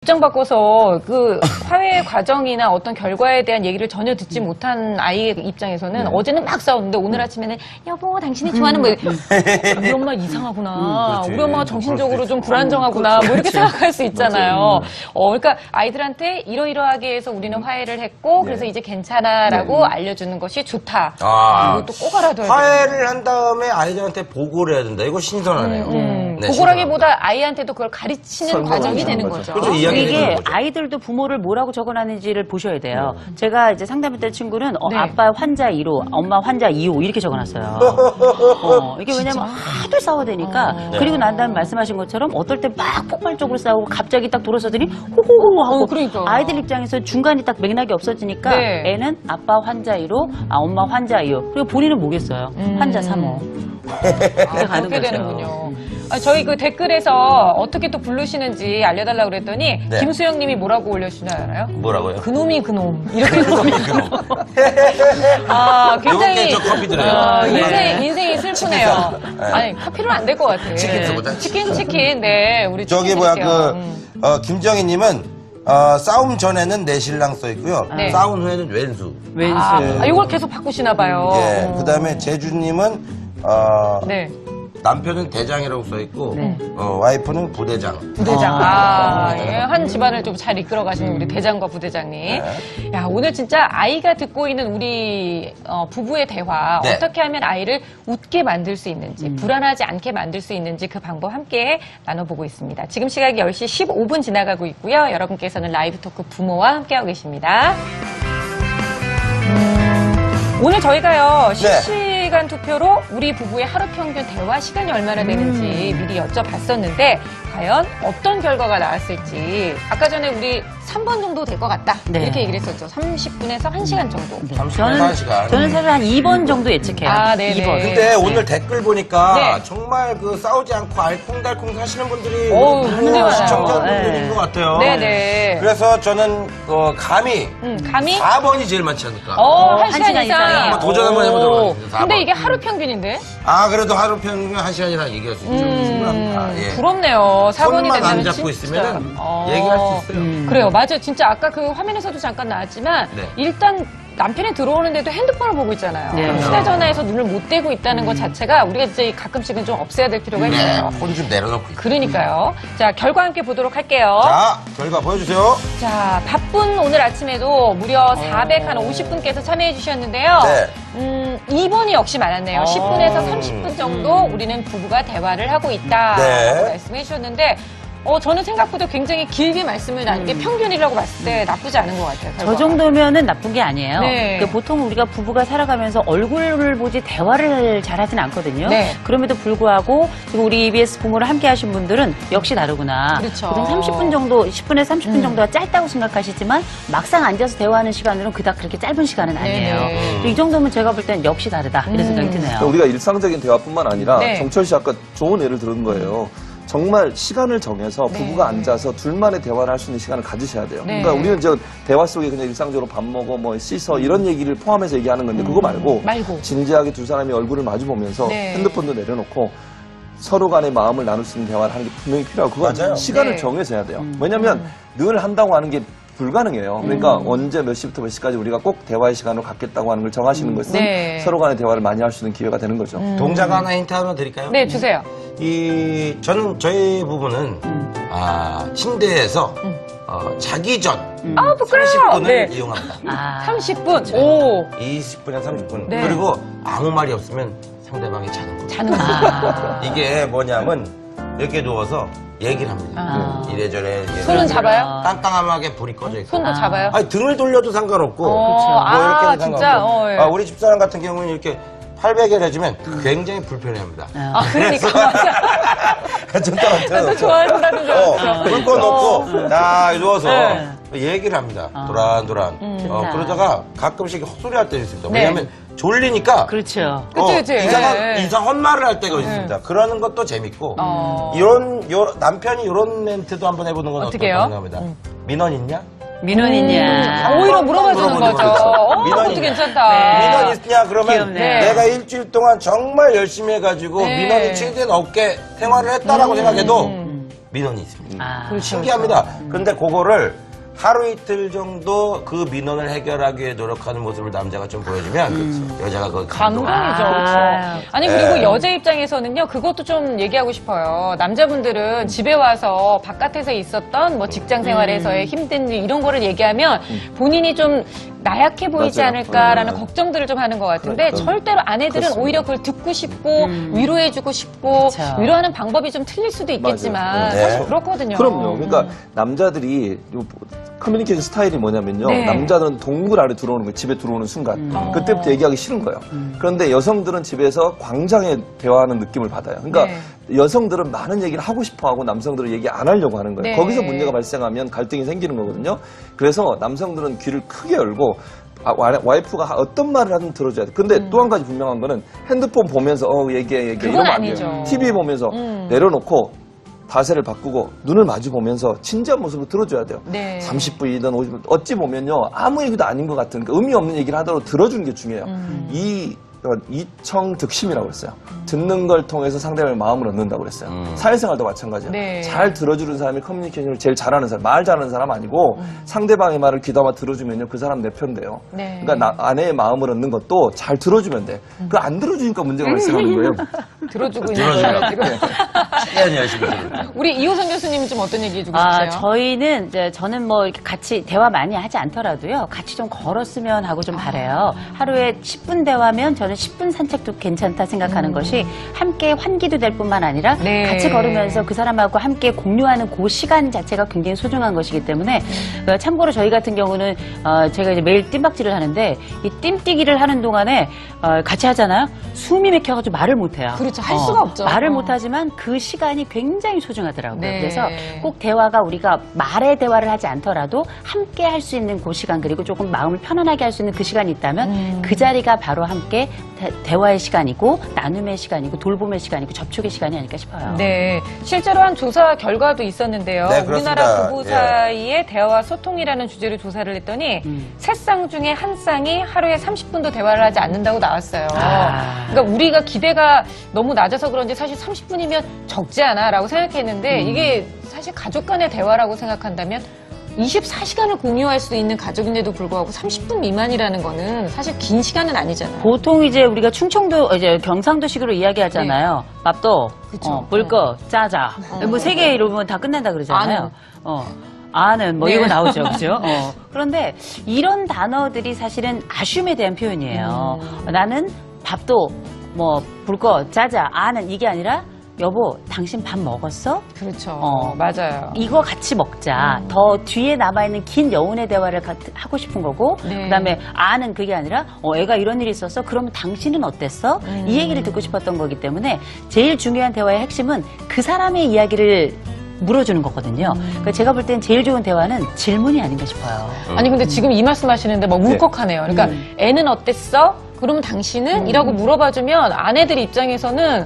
입장 바꿔서 그 화해 과정이나 어떤 결과에 대한 얘기를 전혀 듣지 못한 아이의 입장에서는 어제는 막 싸웠는데 오늘 아침에는 여보 당신이 좋아하는 뭐 우리 엄마 이상하구나. 우리 엄마가 정신적으로 좀 불안정하구나. 뭐 이렇게 생각할 수 있잖아요. 그러니까 아이들한테 이러이러하게 해서 우리는 화해를 했고 그래서 이제 괜찮아라고 알려주는 것이 좋다. 이것도 꼭 알아둬야 돼요. 화해를 한 다음에 아이들한테 보고를 해야 된다. 이거 신선하네요. 네, 보고라기보다 아이한테도 그걸 가르치는 과정이 되는 거죠. 그렇죠. 이게 아이들도 부모를 뭐라고 적어놨는지를 보셔야 돼요. 제가 이제 상담했던 친구는 아빠 환자 1호, 엄마 환자 2호 이렇게 적어놨어요. 이게 왜냐면 하도 싸워대니까 그리고 난 다음에 말씀하신 것처럼 어떨 때 막 폭발적으로 싸우고 갑자기 딱 돌아서더니 호호호 하고 그러니까. 아이들 입장에서 중간이 딱 맥락이 없어지니까 애는 아빠 환자 1호, 엄마 환자 2호 그리고 본인은 뭐겠어요. 환자 3호. 그렇게 가는 그렇게 거죠. 되는군요. 저희 그 댓글에서 어떻게 또 부르시는지 알려달라고 그랬더니 김수영 님이 뭐라고 올려주시나요? 뭐라고요? 그놈이 그놈. 이렇게 굉장히 저 커피 드려요. 인생이 슬프네요. 아니, 커피는 안 될 것 같아. 치킨 쓰고자. 치킨. 네, 우리 저기 치킨 뭐야 드릴게요. 김정희님은 싸움 전에는 내 신랑 써 있고요. 싸운 후에는 왼수. 이걸 계속 바꾸시나 봐요. 예. 그다음에 제주님은 네. 남편은 대장이라고 써 있고 와이프는 부대장. 부대장. 한 집안을 좀 잘 이끌어 가시는 우리 대장과 부대장님. 야, 오늘 진짜 아이가 듣고 있는 우리 부부의 대화 어떻게 하면 아이를 웃게 만들 수 있는지 불안하지 않게 만들 수 있는지 그 방법 함께 나눠보고 있습니다. 지금 시각이 10시 15분 지나가고 있고요. 여러분께서는 라이브 토크 부모와 함께하고 계십니다. 오늘 저희가요 실시간 투표로 우리 부부의 하루 평균 대화 시간이 얼마나 되는지 미리 여쭤봤었는데 과연 어떤 결과가 나왔을지 아까 전에 우리 3번 정도 될 것 같다 이렇게 얘기를 했었죠. 30분에서 1시간 정도. 30분에서 1시간. 저는 사실 한 2번 정도 예측해요. 2번. 근데 오늘 댓글 보니까 정말 그 싸우지 않고 알콩달콩 사시는 분들이 시청자분들인 것 같아요. 네네. 그래서 저는 감히 4번이 제일 많지 않을까. 1시간 이상. 한번 도전 한번 해보도록 하겠습니다. 근데 이게 하루 평균인데? 그래도 하루 평균 1시간이라 얘기할 수 있죠. 충분합니다. 예. 부럽네요. 4번이 손만 된다면 안 잡고 진짜. 있으면 얘기할 수 있어요. 그래요. 맞아요. 진짜 아까 그 화면에서도 잠깐 나왔지만 일단 남편이 들어오는데도 핸드폰을 보고 있잖아요. 휴대전화에서 눈을 못 떼고 있다는 것 자체가 우리가 이제 가끔씩은 좀 없애야 될 필요가 있어요. 폰 좀 내려놓고. 그러니까요. 자, 결과 함께 보도록 할게요. 자, 결과 보여주세요. 자, 바쁜 오늘 아침에도 무려 450분께서 참여해 주셨는데요. 2번이 역시 많았네요. 10분에서 30분 정도 우리는 부부가 대화를 하고 있다라고 말씀해 주셨는데 저는 생각보다 굉장히 길게 말씀을 나눈 게 평균이라고 봤을 때 나쁘지 않은 것 같아요. 결과가. 저 정도면은 나쁜 게 아니에요. 그러니까 보통 우리가 부부가 살아가면서 얼굴을 보지 대화를 잘 하진 않거든요. 그럼에도 불구하고 지금 우리 EBS 부모를 함께 하신 분들은 역시 다르구나. 그렇죠. 보통 30분 정도, 10분에서 30분 정도가 짧다고 생각하시지만 막상 앉아서 대화하는 시간으로는 그닥 그렇게 짧은 시간은 아니에요. 이 정도면 제가 볼 때는 역시 다르다. 이런 생각이 드네요. 우리가 일상적인 대화뿐만 아니라 정철 씨 아까 좋은 예를 들은 거예요. 정말 시간을 정해서 부부가 앉아서 둘만의 대화를 할 수 있는 시간을 가지셔야 돼요. 그러니까 우리는 저 대화 속에 그냥 일상적으로 밥 먹어, 뭐 씻어 이런 얘기를 포함해서 얘기하는 건데 그거 말고 진지하게 두 사람이 얼굴을 마주 보면서 핸드폰도 내려놓고 서로 간의 마음을 나눌 수 있는 대화를 하는 게 분명히 필요하고 그건 시간을 정해서 해야 돼요. 왜냐하면 늘 한다고 하는 게 불가능해요. 그러니까 언제 몇 시부터 몇 시까지 우리가 꼭 대화의 시간을 갖겠다고 하는 걸 정하시는 것은 서로 간의 대화를 많이 할 수 있는 기회가 되는 거죠. 동작 하나 힌트 하나 드릴까요? 네, 주세요. 저희 부부는 침대에서 자기 전 부끄러워. 30분을 이용합니다. 30분. 오. 20분이나 30분. 그리고 아무 말이 없으면 상대방이 자는 거예요. 이게 뭐냐면 이렇게 누워서 얘기를 합니다. 이래저래. 손은 잡아요? 깜깜하게 불이 꺼져 있고. 손도 잡아요? 아니, 등을 돌려도 상관없고. 이렇게 진짜? 상관없고. 우리 집사람 같은 경우는 이렇게 팔베개를 해주면 굉장히 불편해합니다. 그러니까 맞아. 전딱 좋아한다는 줄 알았어. 불 꺼놓고 딱 누워서 얘기를 합니다. 도란도란. 그러다가 가끔씩 헛소리 할 때도 있습니다. 왜냐하면 졸리니까. 그렇죠. 이상한 말을 할 때가 있습니다. 그러는 것도 재밌고. 남편이 이런 멘트도 한번 해보는 건 어떨까 생각합니다. 민원 있냐? 민원 있냐? 오히려 물어봐주는 거죠. 민원이 괜찮다. 민원 있냐? 그러면 귀엽네. 내가 일주일 동안 정말 열심히 해가지고 민원이 최대한 없게 생활을 했다라고 생각해도 민원이 있습니다. 그렇죠. 신기합니다. 그런데 그거를 하루 이틀 정도 그 민원을 해결하기 위해 노력하는 모습을 남자가 좀 보여주면 여자가 그걸 감동이죠. 아. 아니 그리고 여자 입장에서는요 그것도 좀 얘기하고 싶어요. 남자분들은 집에 와서 바깥에서 있었던 뭐 직장 생활에서의 힘든 일 이런 거를 얘기하면 본인이 좀 나약해 보이지 맞아요. 않을까라는 걱정들을 좀 하는 것 같은데 그러니까. 절대로 아내들은 그렇습니다. 오히려 그걸 듣고 싶고 위로해주고 싶고 그쵸. 위로하는 방법이 좀 틀릴 수도 있겠지만 맞아요. 사실 네. 그렇거든요. 그럼요. 그러니까 남자들이 커뮤니케이션 스타일이 뭐냐면요. 네. 남자들은 동굴 안에 들어오는 거예요. 집에 들어오는 순간. 그때부터 얘기하기 싫은 거예요. 그런데 여성들은 집에서 광장에 대화하는 느낌을 받아요. 그러니까 여성들은 많은 얘기를 하고 싶어 하고 남성들은 얘기 안 하려고 하는 거예요. 네. 거기서 문제가 발생하면 갈등이 생기는 거거든요. 그래서 남성들은 귀를 크게 열고 와이프가 어떤 말을 하든 들어줘야 돼. 근데 또 한 가지 분명한 거는 핸드폰 보면서 얘기해 그건 이러면 안 아니죠. 돼요. TV 보면서 내려놓고 자세를 바꾸고 눈을 마주 보면서 진지한 모습으로 들어줘야 돼요. 네. 30분이든 50분 어찌 보면요 아무 얘기도 아닌 것 같은 의미 없는 얘기를 하더라도 들어주는 게 중요해요. 이청득심이라고 그랬어요. 듣는 걸 통해서 상대방의 마음을 얻는다고 그랬어요. 사회생활도 마찬가지예요. 네. 잘 들어주는 사람이 커뮤니케이션을 제일 잘하는 사람, 말 잘하는 사람 아니고 상대방의 말을 귀담아 들어주면요 그 사람 내 편 돼요. 네. 그러니까 아내의 마음을 얻는 것도 잘 들어주면 돼. 그걸 안 들어주니까 문제가 발생하는 거예요. 들어주고 있는 거예요 지금. 최대한 열심히 들어요. 우리 이호선 교수님은 좀 어떤 얘기 해주고 싶으세요? 저희는 저는 뭐 이렇게 같이 대화 많이 하지 않더라도요. 같이 좀 걸었으면 하고 좀 바래요. 하루에 10분 대화면 저는 10분 산책도 괜찮다 생각하는 것이 함께 환기도 될 뿐만 아니라 네. 같이 걸으면서 그 사람하고 함께 공유하는 그 시간 자체가 굉장히 소중한 것이기 때문에 참고로 저희 같은 경우는 제가 이제 매일 뜀박질을 하는데 이 뜀뛰기를 하는 동안에 같이 하잖아요. 숨이 막혀가지고 말을 못해요. 그렇죠. 할 수가 없죠. 말을 못하지만 그 시간이 굉장히 소중하더라고요. 네. 그래서 꼭 대화가 우리가 말의 대화를 하지 않더라도 함께 할 수 있는 그 시간 그리고 조금 마음을 편안하게 할 수 있는 그 시간이 있다면 그 자리가 바로 함께 대화의 시간이고 나눔의 시간이고 돌봄의 시간이고 접촉의 시간이 아닐까 싶어요. 네, 실제로 한 조사 결과도 있었는데요. 네, 우리나라 그렇습니다. 부부 사이의 대화와 소통이라는 주제로 조사를 했더니 세 쌍 중에 한 쌍이 하루에 30분도 대화를 하지 않는다고 나왔어요. 그러니까 우리가 기대가 너무 낮아서 그런지 사실 30분이면 적지 않아라고 생각했는데 이게 사실 가족 간의 대화라고 생각한다면 24시간을 공유할 수 있는 가족인데도 불구하고 30분 미만이라는 거는 사실 긴 시간은 아니잖아요. 보통 이제 우리가 충청도 이제 경상도식으로 이야기하잖아요. 밥도 그쵸. 불거 짜자 뭐 세 개 이러면 다 끝난다 그러잖아요. 아는 뭐 네. 이거 나오죠, 그죠? 그런데 이런 단어들이 사실은 아쉬움에 대한 표현이에요. 나는 밥도 뭐 불거 짜자 아는 이게 아니라 여보, 당신 밥 먹었어? 그렇죠. 어. 맞아요. 이거 같이 먹자. 더 뒤에 남아있는 긴 여운의 대화를 하고 싶은 거고, 네. 그 다음에 아는 그게 아니라, 애가 이런 일이 있었어? 그러면 당신은 어땠어? 이 얘기를 듣고 싶었던 거기 때문에, 제일 중요한 대화의 핵심은 그 사람의 이야기를 물어주는 거거든요. 그러니까 제가 볼 땐 제일 좋은 대화는 질문이 아닌가 싶어요. 아니 근데 지금 이 말씀 하시는데 막 울컥하네요. 그러니까 애는 어땠어? 그러면 당신은? 이라고 물어봐주면 아내들 입장에서는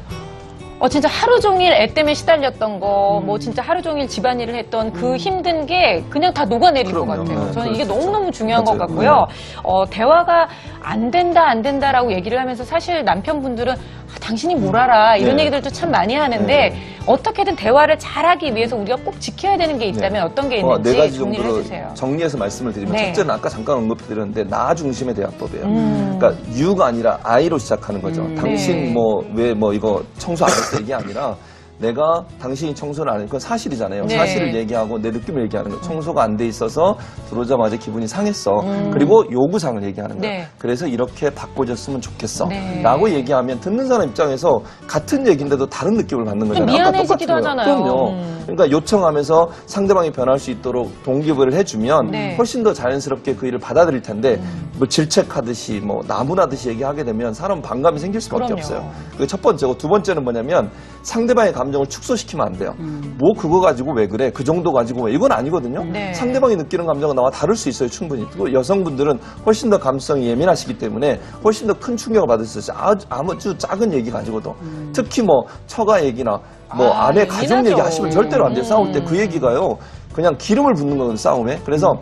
진짜 하루 종일 애 때문에 시달렸던 거, 뭐 진짜 하루 종일 집안일을 했던 그 힘든 게 그냥 다 녹아내릴 것 그럼요. 같아요. 네, 저는 이게 그렇죠. 너무너무 중요한 것 맞아요. 같고요. 대화가 안 된다라고 얘기를 하면서 사실 남편분들은 당신이 뭘 알아 이런 네. 얘기들도 참 많이 하는데 어떻게든 대화를 잘하기 위해서 우리가 꼭 지켜야 되는 게 있다면 어떤 게 있는지 네 가지 정리를 정도로 해주세요. 정리해서 말씀을 드리면 네. 첫째는 아까 잠깐 언급드렸는데 나 중심의 대화법이에요. 그러니까 you가 아니라 I로 시작하는 거죠. 당신 네. 왜 이거 청소 안 했어 이게 아니라 내가 당신이 청소를 안 해. 그건 사실이잖아요. 네. 사실을 얘기하고 내 느낌을 얘기하는 거예요. 청소가 안 돼 있어서 들어오자마자 기분이 상했어. 그리고 요구사항을 얘기하는 거예요. 네. 그래서 이렇게 바꿔줬으면 좋겠어. 네. 라고 얘기하면 듣는 사람 입장에서 같은 얘기인데도 다른 느낌을 받는 거잖아요. 아까 미안해지기도 똑같은 거예요. 하잖아요. 그럼요. 그러니까 요청하면서 상대방이 변할 수 있도록 동기부여를 해주면 네. 훨씬 더 자연스럽게 그 일을 받아들일 텐데 뭐 질책하듯이 뭐 나무라듯이 얘기하게 되면 사람 반감이 생길 수밖에 그럼요. 없어요. 그게 첫 번째고 두 번째는 뭐냐면 상대방의 감정을 축소시키면 안 돼요. 뭐 그거 가지고 왜 그래? 그 정도 가지고 왜? 이건 아니거든요. 네. 상대방이 느끼는 감정은 나와 다를 수 있어요. 충분히. 또 여성분들은 훨씬 더 감성이 예민하시기 때문에 훨씬 더 큰 충격을 받을 수 있어요. 아주 작은 얘기 가지고도. 특히 뭐 처가 얘기나 뭐 아내 가족 예민하죠. 얘기 하시면 절대로 안 돼요. 싸울 때 그 얘기가요. 그냥 기름을 붓는 거거든요, 싸움에. 그래서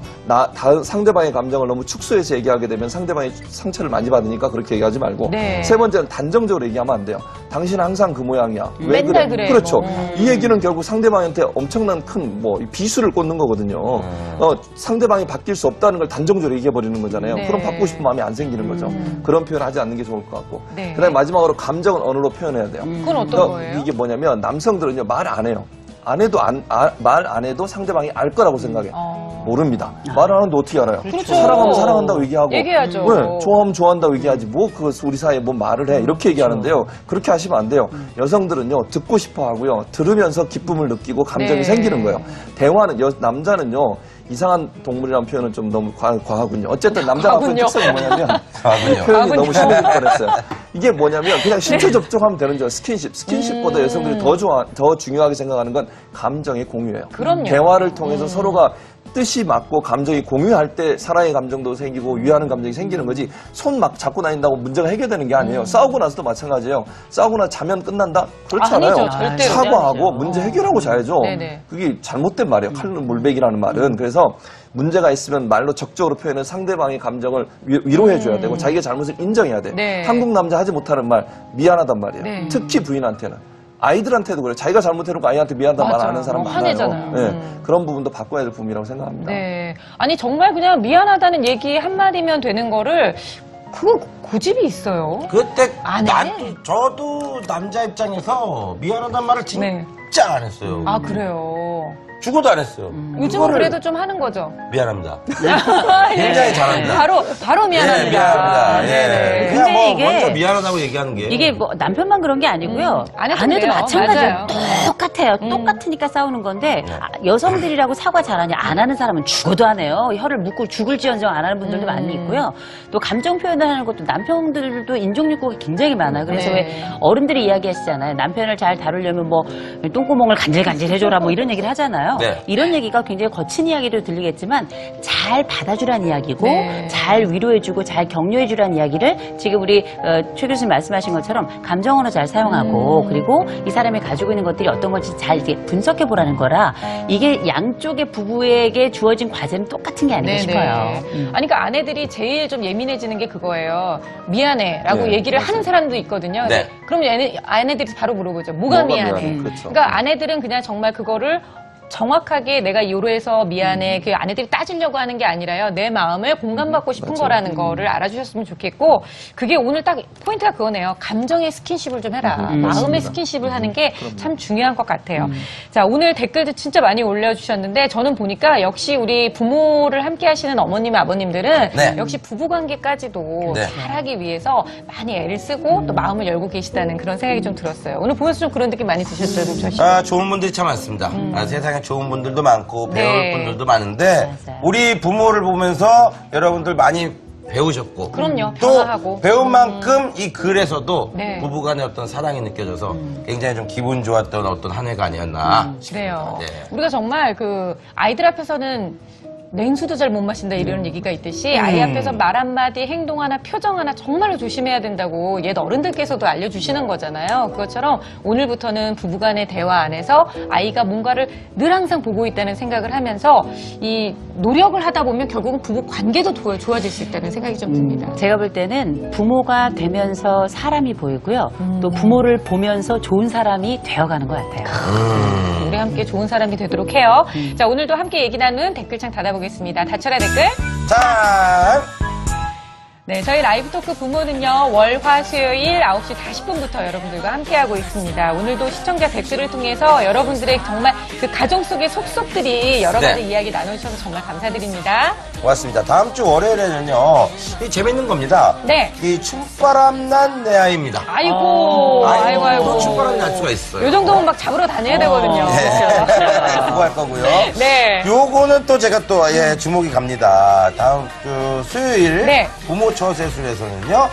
상대방의 감정을 너무 축소해서 얘기하게 되면 상대방이 상처를 많이 받으니까 그렇게 얘기하지 말고. 네. 세 번째는 단정적으로 얘기하면 안 돼요. 당신은 항상 그 모양이야. 왜 맨날 그래. 그렇죠. 뭐. 이 얘기는 결국 상대방한테 엄청난 큰 비수를 꽂는 거거든요. 상대방이 바뀔 수 없다는 걸 단정적으로 얘기해버리는 거잖아요. 네. 그럼 바꾸고 싶은 마음이 안 생기는 거죠. 그런 표현 하지 않는 게 좋을 것 같고. 네. 그 다음에 마지막으로 감정은 언어로 표현해야 돼요. 그건 어떤 거예요? 이게 뭐냐면 남성들은요, 말 안 해요. 말 안 해도 상대방이 알 거라고 생각해. 모릅니다. 말 안 하는데 어떻게 알아요? 그렇죠. 사랑하면 사랑한다고 얘기하고. 얘기하죠. 네, 좋아하면 좋아한다고 얘기하지. 우리 사이에 뭐 말을 해. 이렇게 얘기하는데요. 그렇게 하시면 안 돼요. 여성들은요, 듣고 싶어 하고요. 들으면서 기쁨을 느끼고 감정이 네. 생기는 거예요. 대화는, 남자는요, 이상한 동물이라는 표현은 좀 너무 과하군요. 어쨌든 남자 같은 특성이 뭐냐면 표현이 너무 심해질 뻔했어요. 이게 뭐냐면 그냥 신체 접촉하면 되는 줄 스킨십보다 여성들이 더 중요하게 생각하는 건 감정의 공유예요. 그럼요. 대화를 통해서 서로가 뜻이 맞고 감정이 공유할 때 사랑의 감정도 생기고 위하는 감정이 생기는 거지 손 막 잡고 다닌다고 문제가 해결되는 게 아니에요. 싸우고 나서도 마찬가지예요. 싸우고 나서 자면 끝난다? 그렇지 않아요. 아니죠. 절대로. 사과하고 문제 해결하고 자야죠. 네네. 그게 잘못된 말이에요. 칼로 물베기라는 말은. 그래서 문제가 있으면 말로 적극적으로 표현해 상대방의 감정을 위로해줘야 되고 자기의 잘못을 인정해야 돼. 네. 한국 남자 하지 못하는 말 미안하단 말이에요. 네. 특히 부인한테는. 아이들한테도 그래요. 자기가 잘못해놓고 아이한테 미안하다는 말 안 하는 사람 많아요. 화내잖아요. 네. 그런 부분도 바꿔야 될 부분이라고 생각합니다. 네. 아니, 정말 그냥 미안하다는 얘기 한마디면 되는 거를, 그거 고집이 있어요. 그때 안 해? 저도 남자 입장에서 미안하단 말을 진짜 안 했어요. 아, 그래요. 죽어도 안 했어요. 요즘은 그래도 좀 하는 거죠. 미안합니다. 굉장히 잘합니다. 바로 미안합니다. 네, 미안합니다. 네네. 그냥 근데 이게 먼저 미안하다고 얘기하는 게. 이게 뭐 남편만 그런 게 아니고요. 아내도 아내도 그래요. 마찬가지예요. 맞아요. 똑같아요. 똑같으니까 싸우는 건데 여성들이라고 사과 잘하냐 안 하는 사람은 죽어도 안 해요. 혀를 묶고 죽을지언정 안 하는 분들도 많이 있고요. 또 감정 표현을 하는 것도 남편들도 인종욕구가 굉장히 많아요. 그래서 네. 왜 어른들이 이야기하시잖아요. 남편을 잘 다루려면 뭐 똥구멍을 간질간질 해줘라 뭐 이런 얘기를 하잖아요. 네. 이런 얘기가 굉장히 거친 이야기로 들리겠지만 잘 받아주라는 이야기고 네. 잘 위로해주고 잘 격려해주라는 이야기를 지금 우리 최 교수님 말씀하신 것처럼 감정 언어 잘 사용하고 그리고 이 사람이 가지고 있는 것들이 어떤 건지 잘 이렇게 분석해 보라는 거라 이게 양쪽의 부부에게 주어진 과제는 똑같은 게 아닌가 네네. 싶어요. 아니, 그러니까 아내들이 제일 좀 예민해지는 게 그거예요. 미안해라고 네, 얘기를 맞아요. 하는 사람도 있거든요. 네. 그럼 아내들이 바로 물어보죠. 뭐가 미안해? 그렇죠. 그러니까 아내들은 그냥 정말 그거를 정확하게 내가 요로해서 미안해. 그 아내들이 따지려고 하는 게 아니라요. 내 마음을 공감받고 싶은 맞죠. 거라는 거를 알아주셨으면 좋겠고 그게 오늘 딱 포인트가 그거네요. 감정의 스킨십을 좀 해라. 마음의 맞습니다. 스킨십을 하는 게 참 중요한 것 같아요. 자, 오늘 댓글도 진짜 많이 올려주셨는데 저는 보니까 역시 우리 부모를 함께 하시는 어머님, 아버님들은 네. 역시 부부관계까지도 네. 잘하기 위해서 많이 애를 쓰고 또 마음을 열고 계시다는 그런 생각이 좀 들었어요. 오늘 보면서 좀 그런 느낌 많이 드셨어요, 동철 씨? 좋은 분들이 참 많습니다. 세상에 좋은 분들도 많고 배울 네. 분들도 많은데 맞아요. 우리 부모를 보면서 여러분들 많이 배우셨고 그럼요. 또 변화하고. 배운 만큼 이 글에서도 네. 부부간의 어떤 사랑이 느껴져서 굉장히 좀 기분 좋았던 어떤 한 해가 아니었나 싶습니다. 그래요. 네. 우리가 정말 그 아이들 앞에서는 냉수도 잘 못 마신다 이런 얘기가 있듯이 아이 앞에서 말 한마디 행동 하나 표정 하나 정말로 조심해야 된다고 옛 어른들께서도 알려주시는 거잖아요. 그것처럼 오늘부터는 부부간의 대화 안에서 아이가 뭔가를 늘 항상 보고 있다는 생각을 하면서 이 노력을 하다 보면 결국은 부부 관계도 좋아질 수 있다는 생각이 좀 듭니다. 제가 볼 때는 부모가 되면서 사람이 보이고요. 또 부모를 보면서 좋은 사람이 되어가는 것 같아요. 우리 함께 좋은 사람이 되도록 해요. 자, 오늘도 함께 얘기 나누는 댓글창 닫아보겠습니다. 닫혀라 댓글. 자, 네, 저희 라이브 토크 부모는요, 월, 화, 수요일 9시 40분부터 여러분들과 함께하고 있습니다. 오늘도 시청자 댓글을 통해서 여러분들의 정말 그 가정 속의 속속들이 여러 가지 네. 이야기 나눠주셔서 정말 감사드립니다. 고맙습니다. 다음 주 월요일에는요, 이 재밌는 겁니다. 네. 이 춤바람 난 내 아이입니다. 아이고, 아이고. 또 춤바람 날 수가 있어요. 요 정도면 막 잡으러 다녀야 되거든요. 그거 할 거고요. 네. 요거는 또 제가 또, 주목이 갑니다. 다음 주 수요일. 네. 부모 처세술에서는요,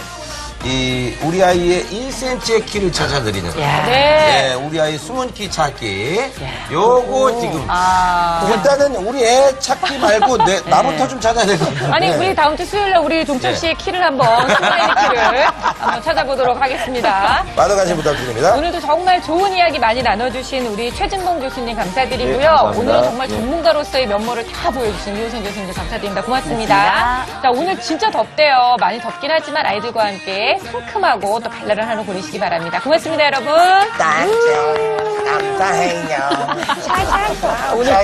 우리 아이의 1cm의 키를 찾아드리는. 네. 예, 우리 아이 숨은 키 찾기. 요거 지금. 아. 일단은 우리 애 찾기 말고 나부터 좀 찾아야 될 것 같은데. 아니, 우리 다음 주 수요일날 우리 종철 씨의 키를 한번, 순간의 키를 한번 찾아보도록 하겠습니다. 많은 관심 부탁드립니다. 오늘도 정말 좋은 이야기 많이 나눠주신 우리 최진봉 교수님 감사드리고요. 네, 감사합니다. 오늘은 정말 네. 전문가로서의 면모를 다 보여주신 이호선 교수님도 감사드립니다. 고맙습니다. 자, 오늘 진짜 덥대요. 많이 덥긴 하지만 아이들과 함께 상큼하고 또 발랄한 하루 보내시기 바랍니다. 고맙습니다, 여러분. 감사해요. 오늘